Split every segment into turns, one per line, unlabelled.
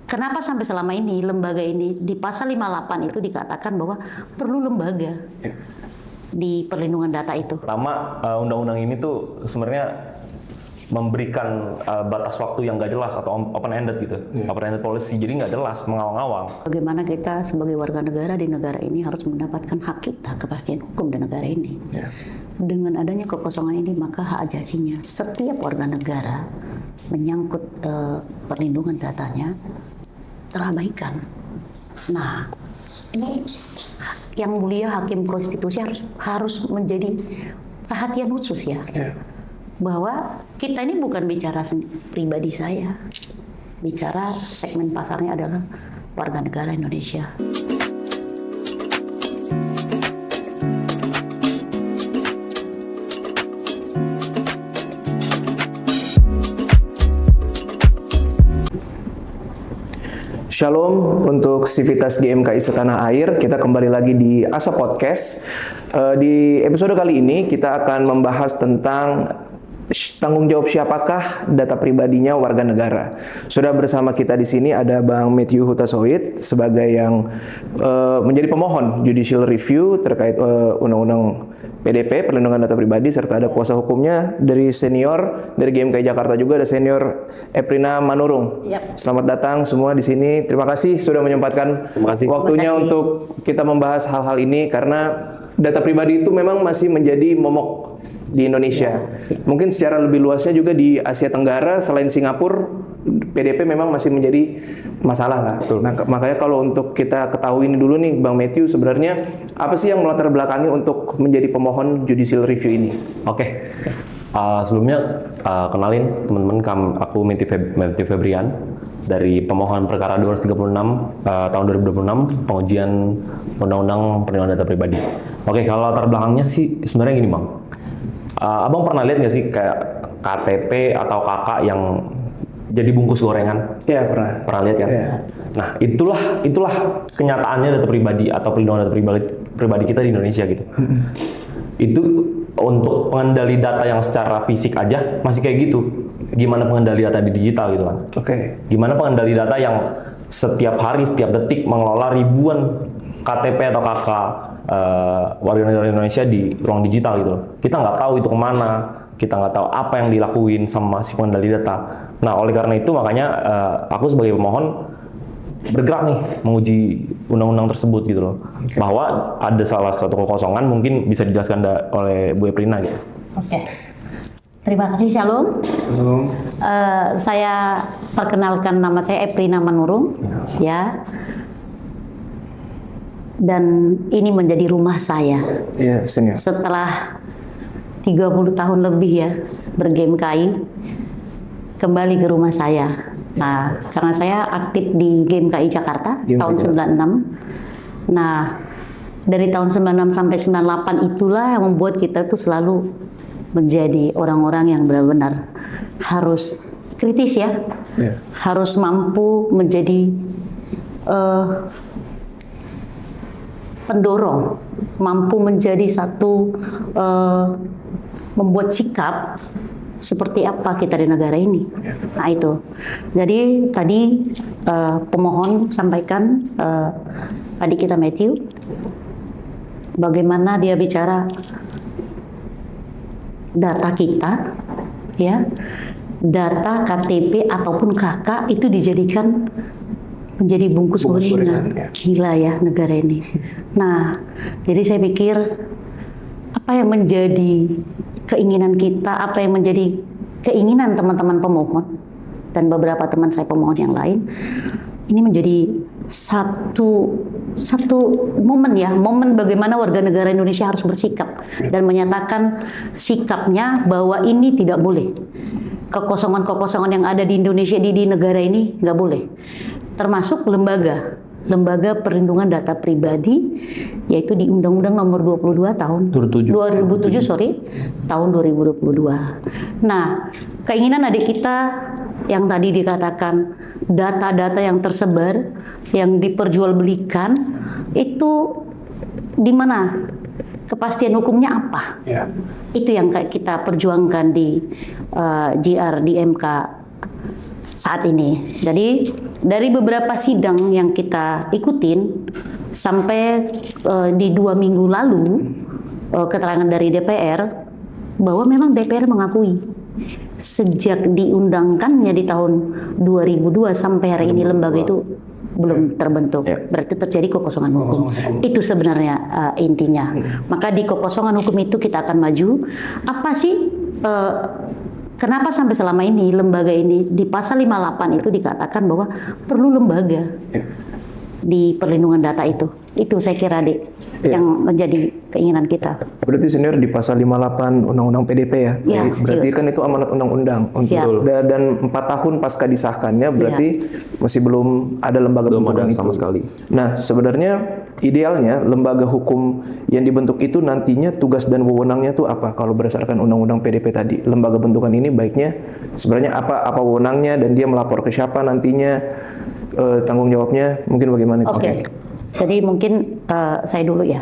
Kenapa sampai selama ini lembaga ini di pasal 58 itu dikatakan bahwa perlu lembaga di perlindungan data itu?
Pertama, undang-undang ini tuh sebenarnya memberikan batas waktu yang nggak jelas atau open-ended gitu, open-ended policy, jadi nggak jelas, mengawang-awang.
Bagaimana kita sebagai warga negara di negara ini harus mendapatkan hak kita, kepastian hukum di negara ini. Dengan adanya kekosongan ini, maka hak asasinya setiap warga negara menyangkut perlindungan datanya terabaikan. Nah, ini yang mulia Hakim Konstitusi harus menjadi perhatian khusus ya. Bahwa kita ini bukan bicara pribadi saya, bicara segmen pasarnya adalah warga negara Indonesia.
Shalom untuk Civitas GMKI Setanah Air, kita kembali lagi di Asa Podcast. Di episode kali ini kita akan membahas tentang tanggung jawab siapakah data pribadinya warga negara. Sudah bersama kita di sini ada Bang Matthew Hutasoid sebagai yang menjadi pemohon judicial review terkait undang-undang PDP, perlindungan data pribadi, serta ada kuasa hukumnya dari senior dari GMKI Jakarta juga ada senior Eprina Manurung. Selamat datang semua di sini. Terima kasih sudah menyempatkan waktunya untuk kita membahas hal-hal ini karena data pribadi itu memang masih menjadi momok di Indonesia. Mungkin secara lebih luasnya juga di Asia Tenggara selain Singapura, PDP memang masih menjadi masalah lah. Nah, makanya kalau untuk kita ketahui ini dulu nih, Bang Matthew, sebenarnya apa sih yang melatar belakangi untuk menjadi pemohon judicial review ini?
Oke. Sebelumnya kenalin teman-teman, aku Matthew Febrian dari pemohon perkara 236 tahun 2026 pengujian Undang-Undang Perlindungan Data Pribadi. Oke, kalau latar belakangnya sih sebenarnya gini, Bang. Abang pernah lihat nggak sih kayak KTP atau KK yang jadi bungkus gorengan?
Iya, pernah.
Pernah lihat kan? Yeah. Nah, itulah kenyataannya data pribadi atau perlindungan data pribadi kita di Indonesia gitu. Itu untuk pengendali data yang secara fisik aja masih kayak gitu. Gimana pengendali data di digital gitu kan? Gimana pengendali data yang setiap hari, setiap detik mengelola ribuan KTP atau KK warga negara Indonesia di ruang digital gitu. Kita nggak tahu itu kemana, kita nggak tahu apa yang dilakuin sama si pengendali data. Nah, oleh karena itu makanya aku sebagai pemohon bergerak nih menguji undang-undang tersebut gitu loh. Bahwa ada salah satu kekosongan mungkin bisa dijelaskan oleh Bu Eprina gitu.
Oke. Terima kasih, Shalom. Saya perkenalkan, nama saya Eprina Manurung, ya. Dan ini menjadi rumah saya.
Senior.
Setelah 30 tahun lebih ya berGMKI, kembali ke rumah saya. Nah, karena saya aktif di GMKI Jakarta tahun 96. Nah, dari tahun 96 sampai 98 itulah yang membuat kita tuh selalu menjadi orang-orang yang benar-benar harus kritis ya. Harus mampu menjadi pendorong, mampu menjadi satu membuat sikap seperti apa kita di negara ini. Nah itu. Jadi tadi pemohon sampaikan adik kita Matthew, bagaimana dia bicara data kita, ya, data KTP ataupun KK itu dijadikan menjadi bungkus gorengan. Gila ya negara ini. Nah, jadi saya pikir apa yang menjadi keinginan kita, apa yang menjadi keinginan teman-teman pemohon dan beberapa teman saya pemohon yang lain, ini menjadi satu momen ya, momen bagaimana warga negara Indonesia harus bersikap dan menyatakan sikapnya bahwa ini tidak boleh. Kekosongan-kekosongan yang ada di Indonesia di negara ini nggak boleh. Termasuk lembaga perlindungan data pribadi, yaitu di Undang-Undang Nomor 22 tahun 2007 tahun 2022. Nah, keinginan adik kita yang tadi dikatakan data-data yang tersebar, yang diperjualbelikan, itu di mana? Kepastian hukumnya apa? Itu yang kita perjuangkan di GR di MK saat ini. Jadi dari beberapa sidang yang kita ikutin sampai di 2 minggu lalu keterangan dari DPR bahwa memang DPR mengakui sejak diundangkannya di tahun 2002 sampai hari ini lembaga itu belum terbentuk. Berarti terjadi kekosongan hukum. Itu sebenarnya intinya. Maka di kekosongan hukum itu kita akan maju. Apa sih kenapa sampai selama ini lembaga ini di pasal 58 itu dikatakan bahwa perlu lembaga di perlindungan data itu. Itu saya kira yang menjadi keinginan kita.
Berarti senior di pasal 58 Undang-Undang PDP ya?
Ya,
berarti kan itu amanat undang-undang. Dan 4 tahun pasca disahkannya berarti masih belum ada lembaga bentukan itu.
Sama sekali.
Nah, sebenarnya idealnya lembaga hukum yang dibentuk itu nantinya tugas dan wewenangnya itu apa? Kalau berdasarkan Undang-Undang PDP tadi, lembaga bentukan ini baiknya sebenarnya apa wewenangnya dan dia melapor ke siapa nantinya, tanggung jawabnya mungkin bagaimana?
Oke. Jadi mungkin saya dulu ya.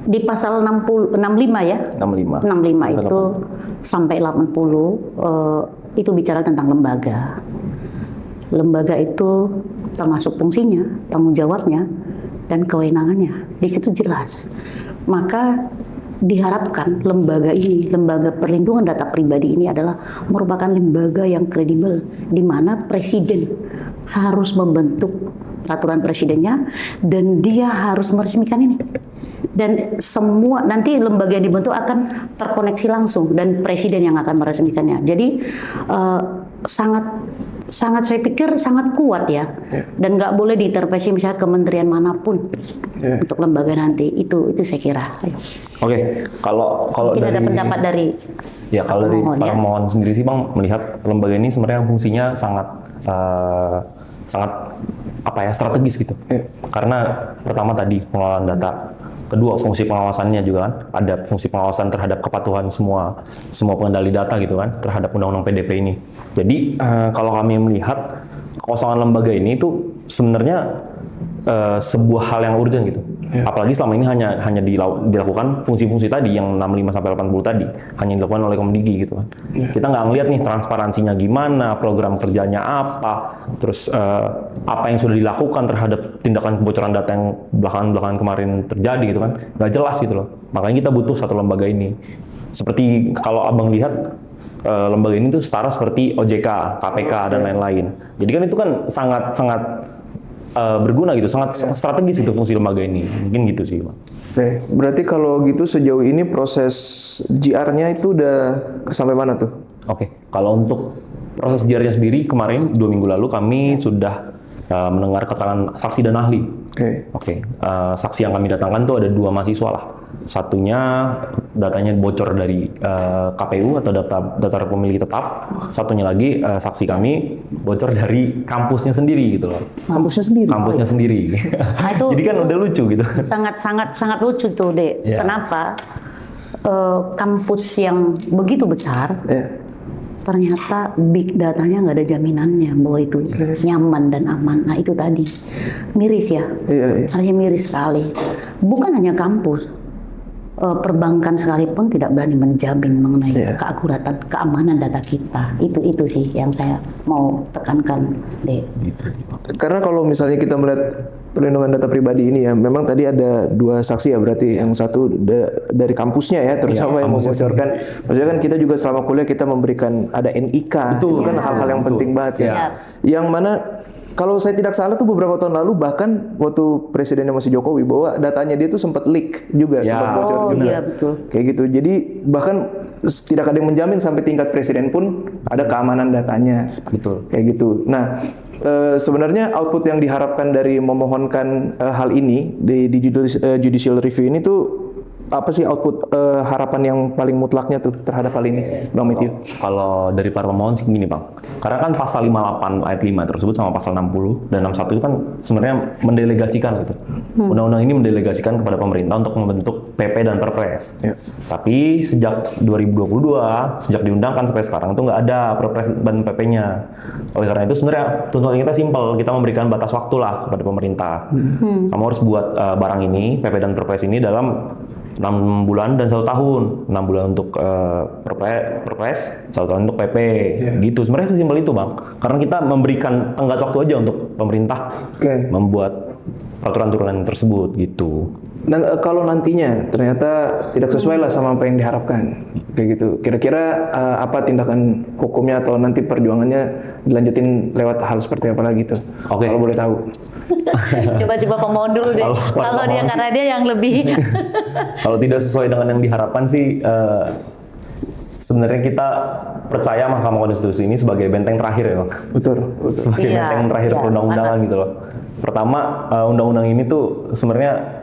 Di pasal 65 ya. 65 itu sampai 80 itu bicara tentang lembaga. Lembaga itu termasuk fungsinya, tanggung jawabnya, dan kewenangannya. Di situ jelas. Maka diharapkan lembaga ini, lembaga perlindungan data pribadi ini adalah merupakan lembaga yang kredibel, di mana presiden harus membentuk peraturan presidennya dan dia harus meresmikan ini. Dan semua nanti lembaga yang dibentuk akan terkoneksi langsung dan presiden yang akan meresmikannya. Jadi sangat saya pikir sangat kuat ya. Dan nggak boleh diintervensi misalnya kementerian manapun untuk lembaga nanti. Itu saya kira.
Oke, kalau
mungkin
dari,
ada pendapat dari
kalau dari pemohon sendiri sih Bang melihat lembaga ini sebenarnya fungsinya sangat strategis gitu. Karena pertama tadi pengelolaan data, kedua fungsi pengawasannya juga kan, ada fungsi pengawasan terhadap kepatuhan semua pengendali data gitu kan terhadap undang-undang PDP ini. Jadi kalau kami melihat kekosongan lembaga ini itu sebenarnya sebuah hal yang urgent gitu. Apalagi selama ini hanya dilakukan fungsi-fungsi tadi yang 65 sampai 80 tadi hanya dilakukan oleh Komdigi gitu kan. Kita nggak ngelihat nih transparansinya gimana, program kerjanya apa, terus apa yang sudah dilakukan terhadap tindakan kebocoran data yang belakangan kemarin terjadi gitu kan. Nggak jelas gitu loh. Makanya kita butuh satu lembaga ini. Seperti kalau Abang lihat lembaga ini tuh setara seperti OJK, KPK dan lain-lain. Jadi kan itu kan sangat berguna gitu, sangat strategis itu fungsi lembaga ini. Mungkin gitu sih, Bang.
Oke, berarti kalau gitu sejauh ini proses GR-nya itu udah sampai mana tuh?
Oke, kalau untuk proses GR-nya sendiri kemarin 2 minggu lalu kami sudah mendengar keterangan saksi dan ahli. Oke. Saksi yang kami datangkan tuh ada 2 mahasiswa lah. Satunya datanya bocor dari KPU atau data pemilih tetap. Satunya lagi saksi kami bocor dari kampusnya sendiri gitu loh.
Kampusnya sendiri.
Nah, itu
jadi kan udah lucu gitu.
Sangat lucu tuh, Dek. Kenapa kampus yang begitu besar ternyata big datanya nggak ada jaminannya bahwa itu nyaman dan aman. Nah itu tadi miris ya, artinya miris sekali. Bukan hanya kampus, perbankan sekalipun tidak berani menjamin mengenai keakuratan, keamanan data kita. Itu sih yang saya mau tekankan, Dek.
Karena kalau misalnya kita melihat perlindungan data pribadi ini ya, memang tadi ada 2 saksi ya, berarti yang satu dari kampusnya ya, terutama yang membocorkan. Maksudnya kan kita juga selama kuliah kita memberikan ada NIK, itu kan hal-hal yang penting banget ya. Yang mana kalau saya tidak salah tuh beberapa tahun lalu bahkan waktu presidennya masih Jokowi bahwa datanya dia tuh sempat leak juga, sempat bocor juga.
Iya, betul.
Kayak gitu. Jadi bahkan tidak ada yang menjamin sampai tingkat presiden pun ada keamanan datanya.
Betul.
Kayak gitu. Nah, sebenarnya output yang diharapkan dari memohonkan hal ini di judicial review ini tuh apa sih output harapan yang paling mutlaknya tuh terhadap hal ini, Bang Matthew?
Kalau dari para pemohon sih gini, Bang. Karena kan pasal 58 ayat 5 tersebut sama pasal 60 dan 61 itu kan sebenarnya mendelegasikan gitu. Undang-undang ini mendelegasikan kepada pemerintah untuk membentuk PP dan Perpres. Tapi sejak 2022, sejak diundangkan sampai sekarang itu nggak ada Perpres dan PP-nya. Oleh karena itu sebenarnya tuntutan kita simpel, kita memberikan batas waktu lah kepada pemerintah. Kamu harus buat barang ini, PP dan Perpres ini dalam 6 bulan dan 1 tahun. 6 bulan untuk Perpres, 1 tahun untuk PP. Gitu. Sebenarnya sesimpel itu, Bang. Karena kita memberikan tenggat waktu aja untuk pemerintah membuat peraturan turunan tersebut gitu.
Dan kalau nantinya ternyata tidak sesuai lah sama apa yang diharapkan, kayak gitu. Kira-kira apa tindakan hukumnya atau nanti perjuangannya dilanjutin lewat hal seperti apa lagi tuh?
Oke.
Kalau boleh tahu.
Coba pemohon dulu deh. Kalau dia karena dia yang lebih.
Kalau tidak sesuai dengan yang diharapkan sih, sebenarnya kita percaya Mahkamah Konstitusi ini sebagai benteng terakhir ya, Bang.
Betul.
Sebagai benteng terakhir perundang-undangan gitu loh. Pertama, undang-undang ini tuh sebenarnya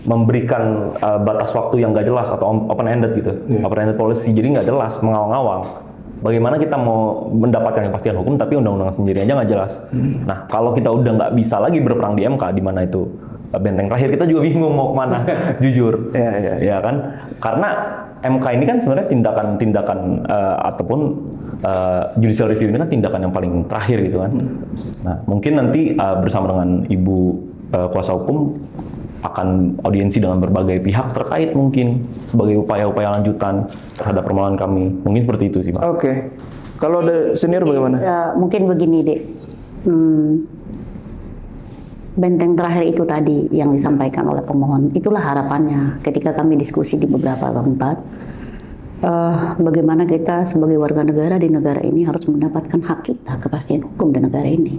memberikan batas waktu yang nggak jelas atau open-ended gitu, open-ended policy, jadi nggak jelas, mengawang-awang. Bagaimana kita mau mendapatkan kepastian hukum tapi undang-undang sendiri aja nggak jelas. Nah, kalau kita udah nggak bisa lagi berperang di MK, di mana itu benteng terakhir, kita juga bingung mau kemana, jujur. Ya kan? Karena MK ini kan sebenarnya tindakan ataupun judicial review ini kan tindakan yang paling terakhir gitu kan. Nah, mungkin nanti bersama dengan Ibu kuasa hukum akan audiensi dengan berbagai pihak terkait mungkin sebagai upaya-upaya lanjutan terhadap permohonan kami. Mungkin seperti itu sih, Pak.
Oke. Kalau ada senior bagaimana?
Mungkin begini, Dek. Benteng terakhir itu tadi yang disampaikan oleh pemohon, itulah harapannya ketika kami diskusi di beberapa tempat. Bagaimana kita sebagai warga negara di negara ini harus mendapatkan hak kita, kepastian hukum di negara ini.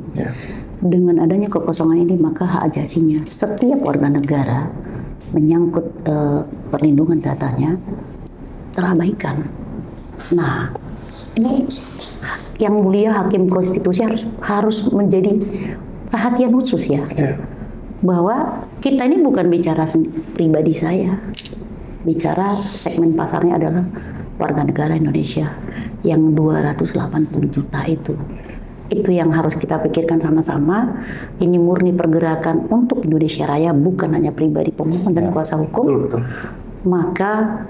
Dengan adanya kekosongan ini, maka hak asasinya setiap warga negara menyangkut perlindungan datanya terabaikan. Nah, ini yang mulia Hakim Konstitusi harus menjadi perhatian khusus ya. Bahwa kita ini bukan bicara pribadi saya, bicara segmen pasarnya adalah warga negara Indonesia yang 280 juta itu. Itu yang harus kita pikirkan sama-sama. Ini murni pergerakan untuk Indonesia Raya, bukan hanya pribadi pemohon dan kuasa hukum.
Betul.
Maka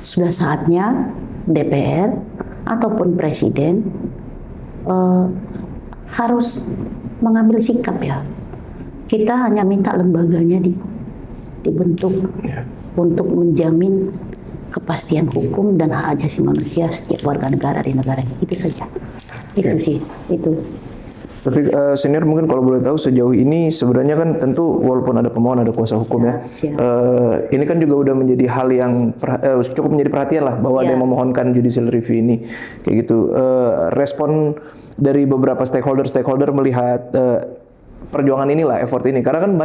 sudah saatnya DPR ataupun Presiden harus mengambil sikap ya. Kita hanya minta lembaganya dibentuk untuk menjamin kepastian hukum dan hak asasi manusia setiap warga negara di negara ini. Itu saja. Itu sih, itu.
Tapi senior mungkin kalau boleh tahu sejauh ini sebenarnya kan tentu walaupun ada pemohon ada kuasa hukum ya. Ini kan juga udah menjadi hal yang cukup menjadi perhatian lah bahwa ada yang memohonkan judicial review ini kayak gitu. Respon dari beberapa stakeholder melihat perjuangan inilah, effort ini, karena kan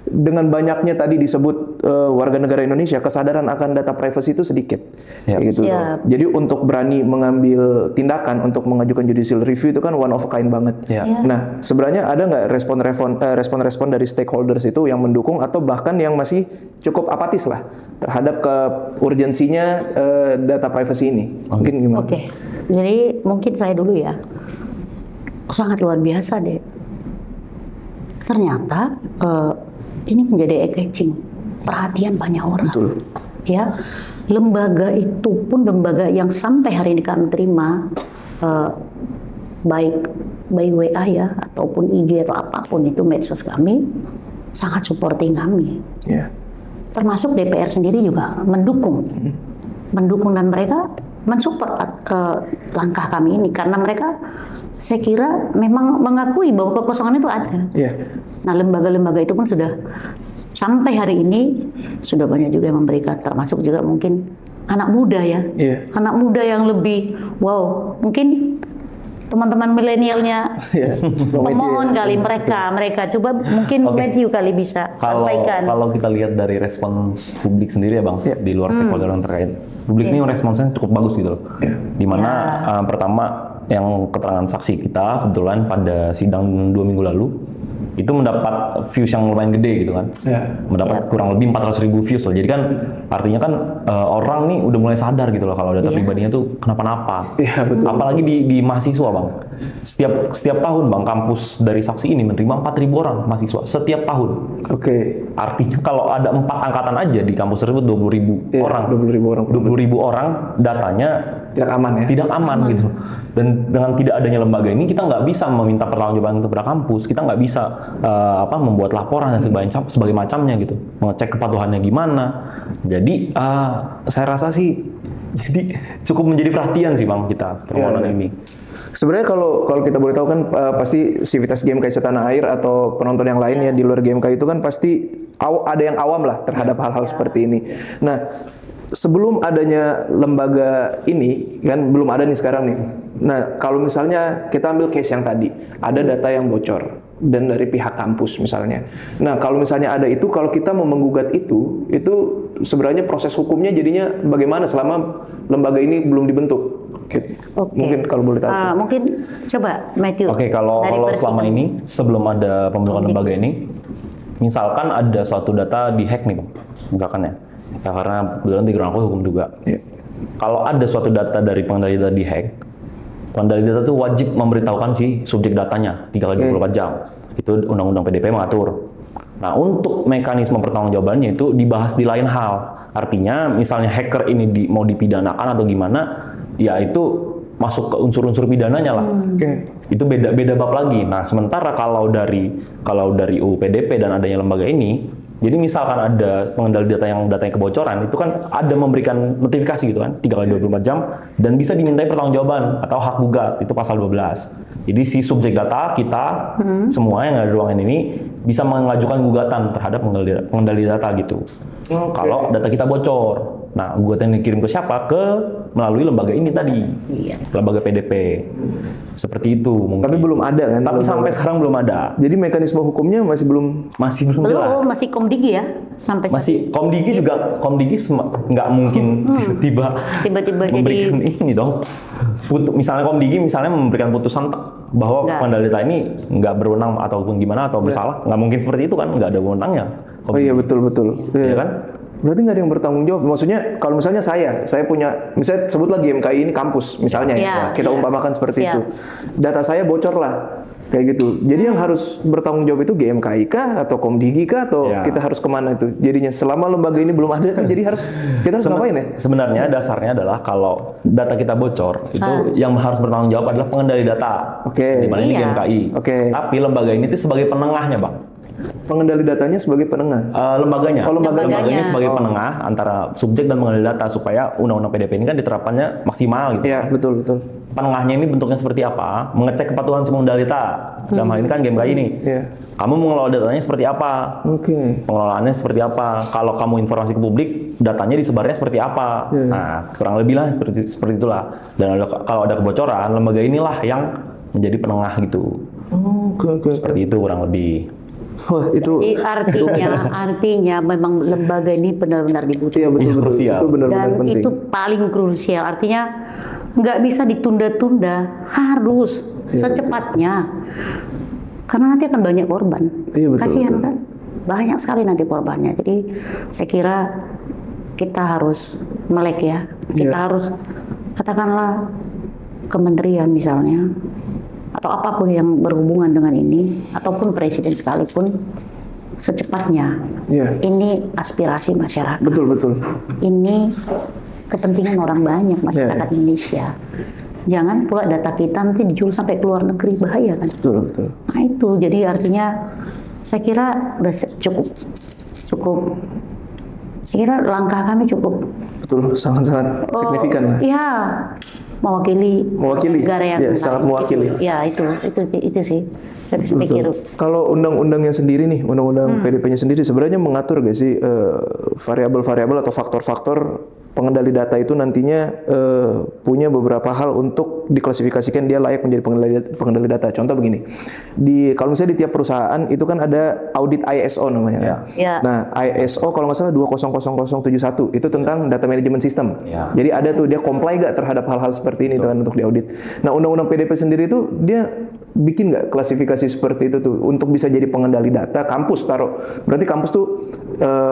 dengan banyaknya tadi disebut warga negara Indonesia, kesadaran akan data privacy itu sedikit, gitu. Jadi untuk berani mengambil tindakan untuk mengajukan judicial review itu kan one of a kind banget. Nah, sebenarnya ada nggak respon-respon dari stakeholders itu yang mendukung atau bahkan yang masih cukup apatis lah terhadap urgensinya data privacy ini? Mungkin gimana?
Oke, jadi mungkin saya dulu ya, sangat luar biasa deh. Ternyata ini menjadi eye-catching, perhatian banyak orang.
Betul.
Ya, lembaga itu pun lembaga yang sampai hari ini kami terima baik by WA ya ataupun IG atau apapun itu medsos kami sangat supporting kami. Termasuk DPR sendiri juga mendukung dan mereka mensupport langkah kami ini karena mereka saya kira memang mengakui bahwa kekosongan itu ada. Nah, lembaga-lembaga itu pun sudah sampai hari ini sudah banyak juga yang memberikan, termasuk juga mungkin anak muda ya. Anak muda yang lebih mungkin teman-teman milenialnya pemohon kali mereka coba mungkin Matthew kali bisa sampaikan.
Kalau kita lihat dari respons publik sendiri ya Bang, di luar stakeholder yang terkait, publik ini responsnya cukup bagus gitu loh. Dimana pertama yang keterangan saksi kita kebetulan pada sidang 2 minggu lalu itu mendapat views yang lumayan gede gitu kan, mendapat kurang lebih 400.000 views loh. Jadi kan artinya kan orang nih udah mulai sadar gitu loh kalau data pribadinya tuh kenapa-napa. Apalagi di mahasiswa Bang. Setiap tahun Bang, kampus dari Saksi ini menerima 4.000 orang mahasiswa setiap tahun.
Oke.
Artinya kalau ada 4 angkatan aja di kampus tersebut 20.000
Iya,
orang.
20.000 orang.
20.000 orang datanya
Tidak aman ya?
tidak aman gitu. Dan dengan tidak adanya lembaga ini kita nggak bisa meminta pertanggungjawaban kepada kampus, kita nggak bisa membuat laporan dan sebagai macamnya gitu, mengecek kepatuhannya gimana. Jadi saya rasa sih jadi cukup menjadi perhatian sih Bang kita permohonan ini.
Sebenarnya kalau kita boleh tahu kan pasti Civitas GMK Tanah Air atau penonton yang lain ya di luar GMK itu kan pasti ada yang awam lah terhadap hal-hal seperti ini. Nah, sebelum adanya lembaga ini kan belum ada nih sekarang nih. Nah, kalau misalnya kita ambil case yang tadi, ada data yang bocor dan dari pihak kampus misalnya. Nah, kalau misalnya ada itu, kalau kita mau menggugat itu sebenarnya proses hukumnya jadinya bagaimana selama lembaga ini belum dibentuk? Oke. Mungkin kalau boleh tahu.
Mungkin coba Matthew.
Oke, kalau selama ini sebelum ada pembentukan lembaga ini, misalkan ada suatu data dihack nih Bang, misalkan ya. Ya karena kebetulan background aku hukum juga. Yeah. Kalau ada suatu data dari pengendali data dihack, pengendali data itu wajib memberitahukan si subjek datanya 3x24 jam. Itu Undang-Undang PDP mengatur. Nah, untuk mekanisme pertanggungjawabannya itu dibahas di lain hal. Artinya, misalnya hacker ini mau dipidanakan atau gimana, ya itu masuk ke unsur-unsur pidananya lah. Itu beda bab lagi. Nah, sementara kalau dari UU PDP dan adanya lembaga ini, jadi misalkan ada pengendali data yang datanya kebocoran, itu kan ada memberikan notifikasi gitu kan, 3x24 jam, dan bisa dimintai pertanggungjawaban atau hak gugat, itu pasal 12. Jadi si subjek data kita, semua yang ada di ruangan ini, bisa mengajukan gugatan terhadap pengendali data gitu. Kalau data kita bocor. Nah, gugatan dikirim ke siapa? Melalui lembaga ini tadi, lembaga PDP. Seperti itu mungkin.
Tapi belum ada kan?
Tapi sampai sekarang belum ada.
Jadi mekanisme hukumnya masih belum
Belum,
jelas.
masih Komdigi ya sampai
masih Komdigi juga. Komdigi nggak mungkin
tiba-tiba
memberikan
jadi
ini dong. Misalnya Komdigi memberikan putusan bahwa pengendali data ini nggak berwenang ataupun gimana atau bersalah, nggak mungkin seperti itu kan, nggak ada wewenangnya.
Oh iya betul.
Iya kan?
Berarti nggak ada yang bertanggung jawab. Maksudnya kalau misalnya saya punya, misalnya sebutlah GMKI ini kampus misalnya kita umpamakan seperti itu. Data saya bocor lah, kayak gitu. Jadi yang harus bertanggung jawab itu GMKI kah atau Komdigi kah atau kita harus kemana itu? Jadinya selama lembaga ini belum ada kan, jadi kita harus ngapain ya?
Sebenarnya dasarnya adalah kalau data kita bocor itu yang harus bertanggung jawab adalah pengendali data. Di mana ini GMKI. Tapi lembaga ini itu sebagai penengahnya Bang.
Pengendali datanya sebagai penengah?
Lembaganya.
Oh, lembaganya
sebagai penengah antara subjek dan pengendali data supaya undang-undang PDP ini kan diterapkannya maksimal gitu.
Iya, betul.
Penengahnya ini bentuknya seperti apa? Mengecek kepatuhan si pengendali data. Dalam hal ini kan GMKI ini. Kamu mengelola datanya seperti apa? Pengelolaannya seperti apa? Kalau kamu informasi ke publik, datanya disebarnya seperti apa? Nah, kurang lebih lah seperti itulah. Dan kalau ada kebocoran, lembaga inilah yang menjadi penengah gitu. Seperti itu kurang lebih.
Wah, itu
jadi artinya memang lembaga ini benar-benar dibutuhkan.
Iya, betul. Itu benar-benar
dan
penting.
itu paling krusial. Artinya nggak bisa ditunda-tunda, harus secepatnya. Karena nanti akan banyak korban. Kasihan kan? Banyak sekali nanti korbannya. Jadi saya kira kita harus melek ya. Kita harus katakanlah kementerian misalnya, atau apapun yang berhubungan dengan ini, ataupun presiden sekalipun, secepatnya. Ini aspirasi masyarakat.
Betul.
Ini kepentingan orang banyak masyarakat Indonesia. Jangan pula data kita nanti dijual sampai ke luar negeri, bahaya kan?
Betul.
Nah itu, jadi artinya saya kira udah cukup. Saya kira langkah kami cukup.
Betul, sangat-sangat signifikan lah.
Iya. Mewakili negara yang
sangat mewakili.
Ya itu sih saya pikir.
Kalau undang-undangnya sendiri nih, undang-undang PDP-nya sendiri sebenarnya mengatur gak sih variabel-variabel atau faktor-faktor pengendali data itu nantinya punya beberapa hal untuk diklasifikasikan dia layak menjadi pengendali data. Contoh begini, kalau misalnya di tiap perusahaan itu kan ada audit ISO namanya. Nah ISO kalau nggak salah 200071 itu tentang data management system. Jadi ada tuh dia comply gak terhadap hal-hal seperti ini kan untuk diaudit. Nah undang-undang PDP sendiri itu dia bikin nggak klasifikasi seperti itu tuh untuk bisa jadi pengendali data kampus taruh. Berarti kampus tuh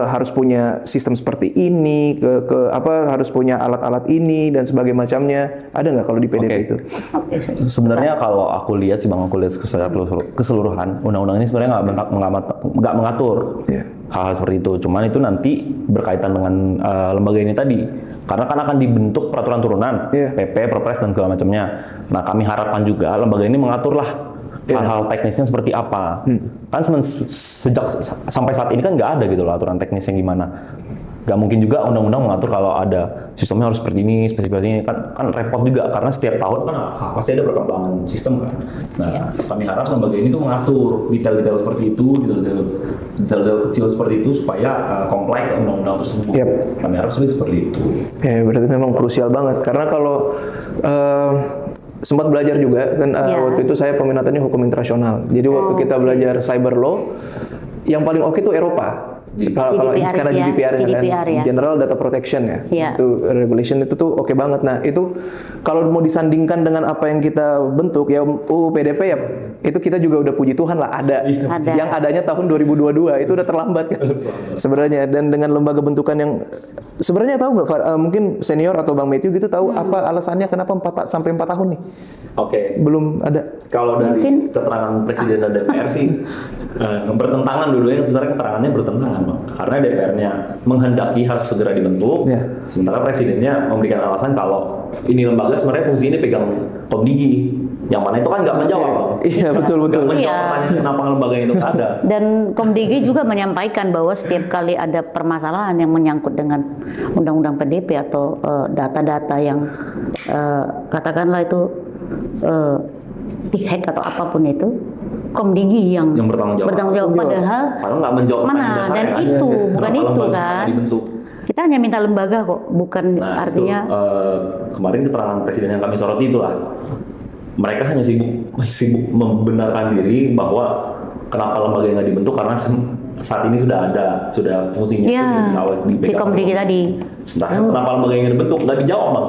harus punya sistem seperti ini, harus punya alat-alat ini dan sebagainya macamnya. Ada nggak kalau di PDP itu?
Sebenarnya kalau aku lihat sih Bang, aku lihat secara keseluruhan, undang-undang ini sebenarnya nggak mengatur hal-hal seperti itu. Cuman itu nanti berkaitan dengan lembaga ini tadi. Karena kan akan dibentuk peraturan turunan, PP, Perpres dan segala macamnya. Nah, kami harapkan juga lembaga ini mengaturlah hal-hal teknisnya seperti apa. Kan sejak sampai saat ini kan nggak ada gitu loh aturan teknisnya gimana. Nggak mungkin juga undang-undang mengatur kalau ada sistemnya harus seperti ini, spesifikasinya kan repot juga karena setiap tahun kan pasti ada perkembangan sistem kan. Nah, kami harap lembaga ini tuh mengatur detail-detail seperti itu, detail-detail kecil seperti itu supaya comply ke undang-undang tersebut. Kami harap seperti itu.
Berarti memang krusial banget karena kalau sempat belajar juga kan waktu itu saya peminatannya hukum internasional. Jadi waktu kita belajar cyber law, yang paling oke itu Eropa. Kalau karena GDPR kan, General Data Protection ya, itu regulation itu tuh oke banget. Nah itu kalau mau disandingkan dengan apa yang kita bentuk ya PDP ya, itu kita juga udah puji Tuhan lah ada. Yang adanya tahun 2022 itu udah terlambat kan sebenarnya. Dan dengan lembaga bentukan yang sebenarnya tahu nggak, mungkin senior atau Bang Matthew gitu tahu apa alasannya kenapa 4 sampai 4 tahun nih? Belum ada.
Kalau dari keterangan Presiden dan DPR sih bertentangan dua-duanya, sebenarnya keterangannya bertentangan Bang. Karena DPR-nya menghendaki harus segera dibentuk, sementara Presidennya memberikan alasan kalau ini lembaga sebenarnya fungsi ini pegang Komdigi, yang mana itu kan nggak menjawab.
Iya betul.
Nggak menjawab pertanyaan kenapa lembaga itu ada.
Dan Komdigi juga menyampaikan bahwa setiap kali ada permasalahan yang menyangkut dengan undang-undang PDP atau data-data yang katakanlah itu dihack atau apapun itu, Komdigi yang bertanggung jawab. Padahal
nggak menjawab
mana dan
kan?
itu bukan itu kan. Kita hanya minta lembaga kok, bukan artinya.
Itu, kemarin keterangan Presiden yang kami soroti itulah. Mereka hanya sibuk membenarkan diri bahwa kenapa lembaga yang nggak dibentuk karena saat ini sudah fungsinya di
Komdigi tadi.
Sebenarnya kenapa lembaga yang dibentuk nggak dijawab Bang.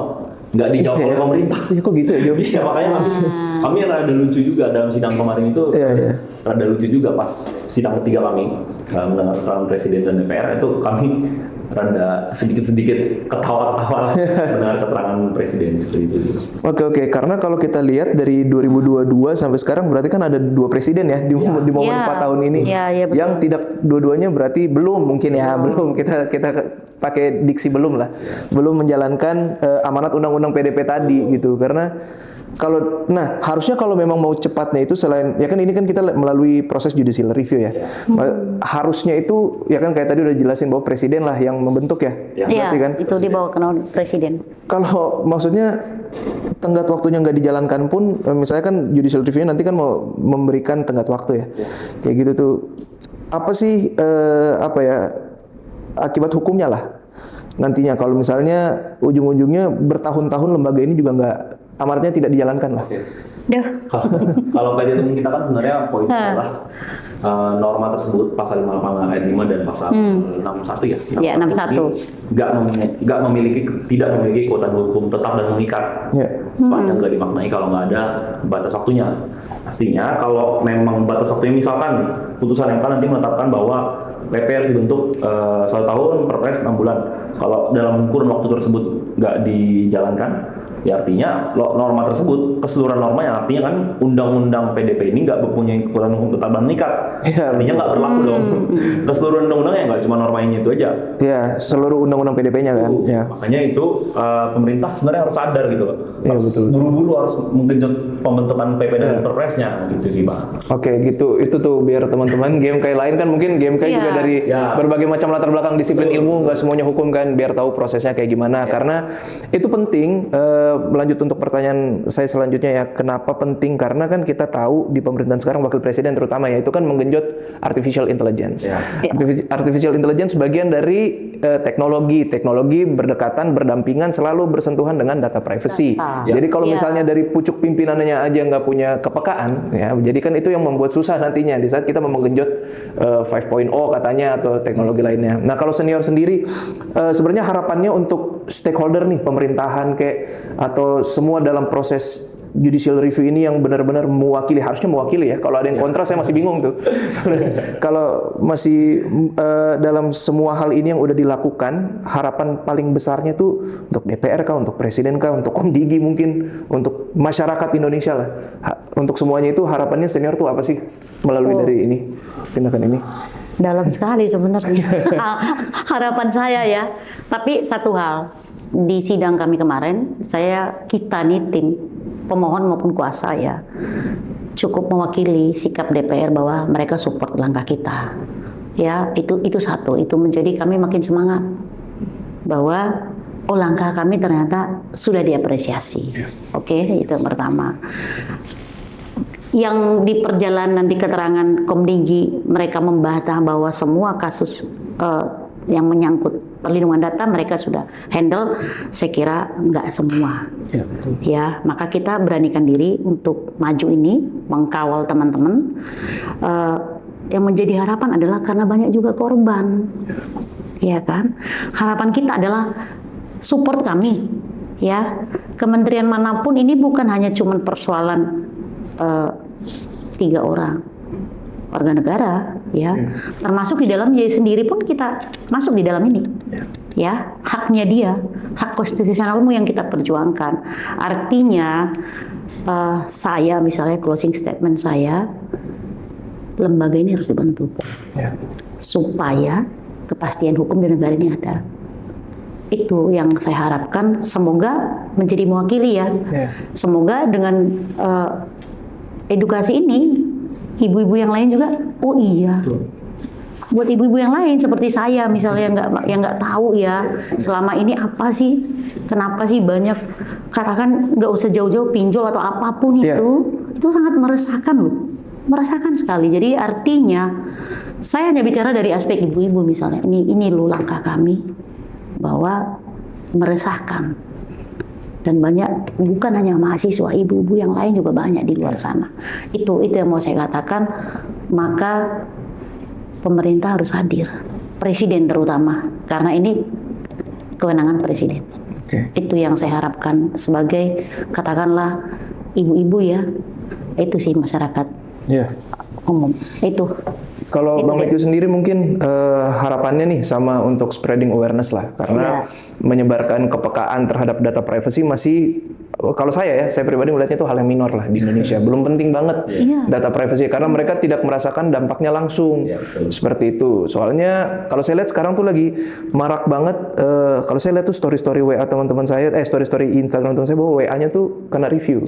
Nggak dijawab oleh pemerintah.
Kok gitu ya jawabnya?
Iya makanya kami rada lucu juga dalam sidang kemarin itu. Rada lucu juga pas sidang ketiga kami mendengar keterangan Presiden dan DPR itu kami rada sedikit ketawa-ketawa mendengar keterangan Presiden seperti itu sih.
Oke. Karena kalau kita lihat dari 2022 sampai sekarang berarti kan ada 2 presiden ya di momen 4 tahun ini. Yang tidak dua-duanya berarti belum kita pakai diksi belum menjalankan amanat undang-undang PDP tadi gitu. Karena harusnya kalau memang mau cepatnya itu selain ya kan ini kan kita melalui proses judicial review ya. Harusnya itu ya kan kayak tadi udah jelasin bahwa presiden lah yang membentuk ya.
Berarti kan itu dibawa ke presiden.
Kalau maksudnya tenggat waktunya nggak dijalankan pun misalnya kan judicial review nanti kan mau memberikan tenggat waktu ya. Kayak gitu tuh apa sih akibat hukumnya lah nantinya kalau misalnya ujung-ujungnya bertahun-tahun lembaga ini juga nggak amanatnya tidak dijalankan lah.
Kalau kayak itu kita kan sebenarnya poinnya adalah norma tersebut pasal 58 ayat 5 dan pasal 61 ya.
61.
Tidak memiliki kekuatan hukum tetap dan mengikat. Sepanjang nggak dimaknai kalau nggak ada batas waktunya. Artinya kalau memang batas waktunya misalkan putusan MK nanti menetapkan bahwa PP harus dibentuk 1 tahun, Perpres 6 bulan. Kalau dalam kurun waktu tersebut nggak dijalankan, ya artinya norma tersebut, keseluruhan norma yang artinya kan undang-undang PDP ini nggak mempunyai kekuatan hukum tetap dan mengikat. Artinya nggak berlaku dong. Keseluruhan undang-undang ya nggak cuma norma ini itu aja. Ya,
seluruh undang-undang PDP-nya kan.
Makanya itu pemerintah sebenarnya harus sadar gitu loh. Buru-buru harus menggenjot pembentukan PP dan Perpresnya gitu sih Bang.
Oke, gitu. Itu tuh biar teman-teman GMK lain kan mungkin GMK juga dari berbagai macam latar belakang disiplin ilmu, nggak semuanya hukum kan, biar tahu prosesnya kayak gimana. Karena itu penting. Melanjut untuk pertanyaan saya selanjutnya ya, kenapa penting? Karena kan kita tahu di pemerintahan sekarang wakil presiden terutama ya itu kan menggenjot artificial intelligence. Artificial intelligence bagian dari teknologi berdekatan, berdampingan, selalu bersentuhan dengan data privacy. Jadi kalau misalnya dari pucuk pimpinannya aja nggak punya kepekaan, ya, jadi kan itu yang membuat susah nantinya di saat kita mau menggenjot 5.0 katanya atau teknologi lainnya. Nah kalau senior sendiri sebenarnya harapannya untuk stakeholder nih, pemerintahan kayak atau semua dalam proses judicial review ini yang benar-benar mewakili, harusnya mewakili ya. Kalau ada yang kontra saya masih bingung tuh. Sebenarnya kalau masih dalam semua hal ini yang udah dilakukan, harapan paling besarnya tuh untuk DPR kah, untuk presiden kah, untuk Komdigi mungkin, untuk masyarakat Indonesia lah. Untuk semuanya itu harapannya senior tuh apa sih melalui dari ini tindakan ini?
Dalam sekali sebenarnya harapan saya ya. Tapi satu hal, di sidang kami kemarin, kita nih tim pemohon maupun kuasa ya, cukup mewakili sikap DPR bahwa mereka support langkah kita. Ya, itu satu, itu menjadi kami makin semangat bahwa langkah kami ternyata sudah diapresiasi. Oke, itu yang pertama. Yang di perjalanan di keterangan Komdigi mereka membantah bahwa semua kasus yang menyangkut perlindungan data mereka sudah handle, saya kira nggak semua.
Ya, betul.
Ya, maka kita beranikan diri untuk maju ini, mengkawal teman-teman. Yang menjadi harapan adalah karena banyak juga korban, ya kan? Harapan kita adalah support kami, ya. Kementerian manapun ini bukan hanya cuman persoalan 3 orang warga negara, ya, termasuk di dalam dia sendiri pun kita masuk di dalam ini, ya, haknya dia, hak konstitusionalmu yang kita perjuangkan. Artinya saya misalnya closing statement saya, lembaga ini harus dibentuk supaya kepastian hukum di negara ini ada. Itu yang saya harapkan, semoga menjadi mewakili ya. Semoga dengan edukasi ini, ibu-ibu yang lain juga, oh iya, buat ibu-ibu yang lain seperti saya misalnya yang nggak tahu ya selama ini apa sih, kenapa sih banyak, katakan nggak usah jauh-jauh pinjol atau apapun itu sangat meresahkan loh, meresahkan sekali. Jadi artinya saya hanya bicara dari aspek ibu-ibu misalnya, ini loh langkah kami bahwa meresahkan. Dan banyak, bukan hanya mahasiswa, ibu-ibu yang lain juga banyak di luar sana. Itu yang mau saya katakan. Maka pemerintah harus hadir, presiden terutama, karena ini kewenangan presiden. Itu yang saya harapkan sebagai, katakanlah, ibu-ibu ya, itu sih masyarakat umum. Itu.
Kalau Bang Matthew sendiri mungkin harapannya nih sama untuk spreading awareness lah, karena menyebarkan kepekaan terhadap data privacy masih, kalau saya pribadi melihatnya itu hal yang minor lah di Indonesia. Belum penting banget data privacy karena mereka tidak merasakan dampaknya langsung. Seperti itu. Soalnya kalau saya lihat sekarang tuh lagi marak banget, kalau saya lihat tuh story-story WA teman-teman saya, story-story Instagram teman saya bahwa WA-nya tuh kena review.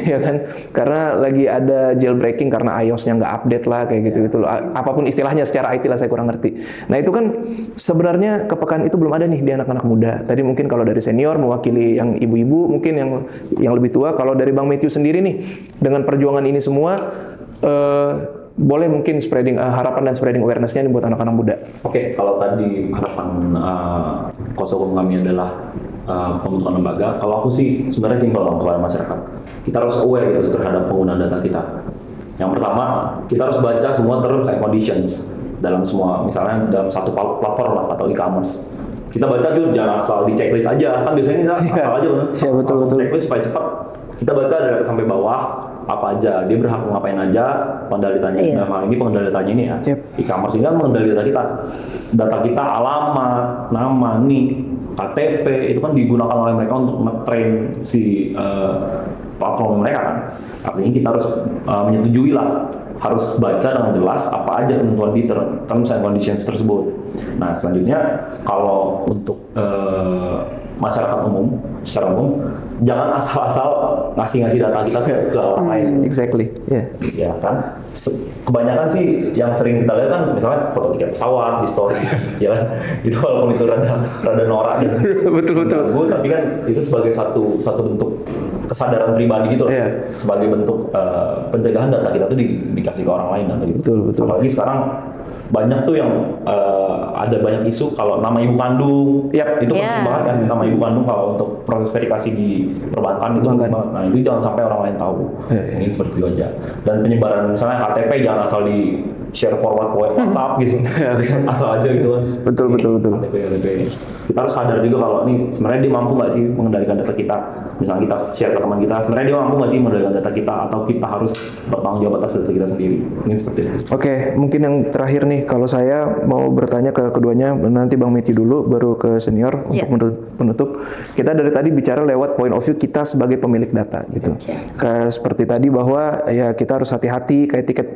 Ya kan? Karena lagi ada jailbreaking karena iOS-nya nggak update lah, kayak gitu-gitu loh. Apapun istilahnya secara IT lah, saya kurang ngerti. Nah itu kan sebenarnya kepekaan itu belum ada nih di anak-anak muda. Tadi mungkin kalau dari senior mewakili yang ibu-ibu, mungkin yang lebih tua. Kalau dari Bang Matthew sendiri nih, dengan perjuangan ini semua, boleh mungkin spreading harapan dan spreading awareness-nya nih buat anak-anak muda.
Oke, kalau tadi harapan kuasa hukum kami adalah pembentukan lembaga. Kalau aku sih sebenarnya simpel Bang, kepada masyarakat. Kita harus aware gitu terhadap penggunaan data kita. Yang pertama, kita harus baca semua terms and conditions dalam semua, misalnya dalam satu platform lah atau e-commerce. Kita baca dulu, jangan asal di checklist aja. Kan biasanya kita asal aja kan.
Betul.
Checklist supaya cepat. Kita baca dari atas sampai bawah apa aja, dia berhak ngapain aja, pengendali datanya. Dalam hal ini pengendali datanya ini ya. E-commerce ini kan mengendali data kita. Data kita, alamat, nama, nik, KTP, itu kan digunakan oleh mereka untuk nge-train si platform mereka kan. Artinya kita harus menyetujui lah, harus baca dengan jelas apa aja ketentuan di terms and conditions tersebut. Nah selanjutnya kalau untuk masyarakat umum, secara umum, jangan asal-asal ngasih data kita ke orang lain.
Exactly.
Ya kan. Kebanyakan sih yang sering kita lihat kan, misalnya foto tiket pesawat di story, ya kan. Itu walaupun itu rada norak dan betul. Tapi kan itu sebagai satu bentuk kesadaran pribadi gitu loh, sebagai bentuk pencegahan data kita tuh dikasih ke orang lain atau gitu.
Betul.
Apalagi sekarang banyak tuh yang ada banyak isu kalau nama ibu kandung,
Yap.
itu
Iya.
penting banget kan, nama ibu kandung kalau untuk proses verifikasi di perbankan itu penting banget. Nah itu jangan sampai orang lain tahu. Ini seperti itu aja. Dan penyebaran misalnya KTP jangan asal di share forward ke WhatsApp gitu, asal aja gitu kan.
Betul.
KTP. Kita harus sadar juga kalau ini sebenarnya dia mampu nggak sih mengendalikan data kita. Misalnya kita share ke teman kita, sebenarnya dia mampu nggak sih mengendalikan data kita, atau kita harus bertanggung jawab atas data kita sendiri. Mungkin seperti itu.
Oke, mungkin yang terakhir nih, kalau saya mau bertanya ke keduanya, nanti Bang Matthew dulu, baru ke senior
Iya.
untuk penutup. Kita dari tadi bicara lewat point of view kita sebagai pemilik data, gitu. Kayak seperti tadi bahwa ya kita harus hati-hati, kayak tiket,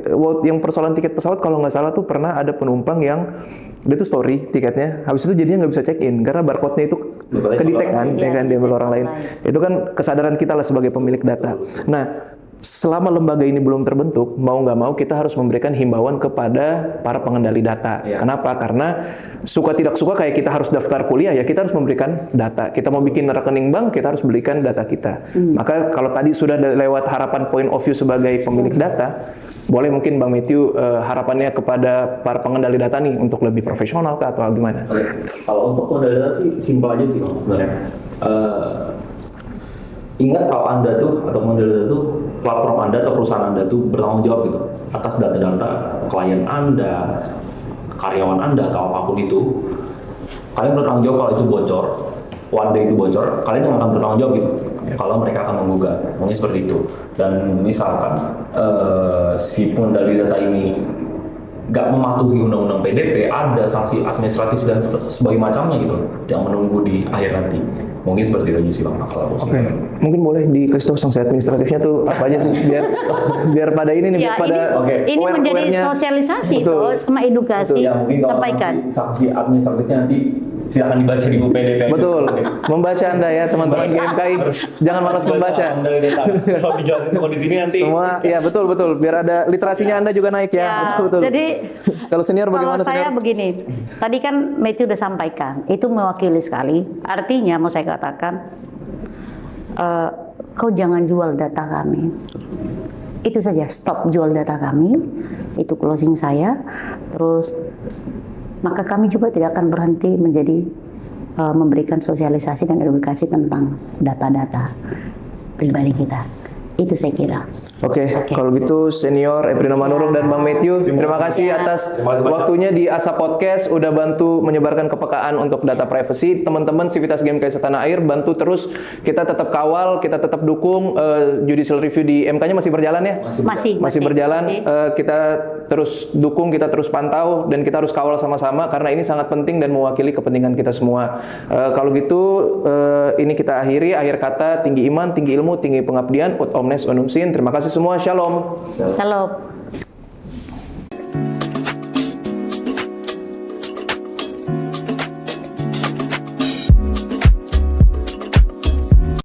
yang persoalan tiket pesawat kalau nggak salah tuh pernah ada penumpang yang dia tuh story tiketnya, habis itu jadinya nggak bisa check in karena barcode-nya itu kedetek kan, ya kan, diambil orang lain. Itu kan kesadaran kita lah sebagai pemilik data. Nah, selama lembaga ini belum terbentuk, mau nggak mau kita harus memberikan himbauan kepada para pengendali data. Kenapa? Karena suka tidak suka kayak kita harus daftar kuliah, ya kita harus memberikan data. Kita mau bikin rekening bank, kita harus berikan data kita. Maka kalau tadi sudah lewat harapan point of view sebagai pemilik data, boleh mungkin Bang Matthew harapannya kepada para pengendali data nih untuk lebih profesional kah atau gimana?
Oke. Kalau untuk pengendali data sih simpel aja sih Bang, sebenarnya. Ingat kalau Anda tuh atau pengendali data tuh platform Anda atau perusahaan Anda tuh bertanggung jawab gitu atas data-data klien Anda, karyawan Anda atau apapun itu. Kalian bertanggung jawab kalau itu bocor, one day itu bocor, kalian yang akan bertanggung jawab gitu. Kalau mereka akan menggugat, mungkin seperti itu. Dan misalkan si pengendali data ini nggak mematuhi undang-undang PDP, ada sanksi administratif dan sebagainya macamnya gitu loh, yang menunggu di akhir nanti. Mungkin seperti itu aja sih Bang.
Oke, mungkin boleh dikasih tahu sanksi administratifnya tuh apa aja sih biar pada ini nih,
Ya,
biar pada
ini menjadi
aware-nya.
sosialisasi
Betul.
toh, sama edukasi.
Ya mungkin kalau
Sampaikan.
sanksi administratifnya nanti silakan dibaca di buku PDP.
Betul, membaca Anda ya teman-teman GMKI, jangan malas membaca.
Kalau dijelasin semua di sini nanti.
Semua, ya betul, biar ada literasinya Anda juga naik ya, betul.
Jadi
Kalau senior bagaimana
kalau saya
senior?
begini, tadi kan Matthew udah sampaikan, itu mewakili sekali. Artinya mau saya katakan, kau jangan jual data kami. Itu saja, stop jual data kami. Itu closing saya. Terus maka kami juga tidak akan berhenti menjadi memberikan sosialisasi dan edukasi tentang data-data pribadi kita. Itu saya kira.
Oke, kalau gitu senior Eprino Manurung dan Bang Matthew, terima kasih atas waktunya di Asa Podcast, udah bantu menyebarkan kepekaan untuk data privacy. Teman-teman Sivitas GMKI Setanah Air, bantu terus, kita tetap kawal, kita tetap dukung. Judicial review di MK-nya masih berjalan ya? Masih berjalan. Kita terus dukung, kita terus pantau, dan kita harus kawal sama-sama karena ini sangat penting dan mewakili kepentingan kita semua. Kalau gitu, ini kita akhiri. Akhir kata, tinggi iman, tinggi ilmu, tinggi pengabdian, ut omnes unum sin. Terima kasih semua. Shalom.
Salam.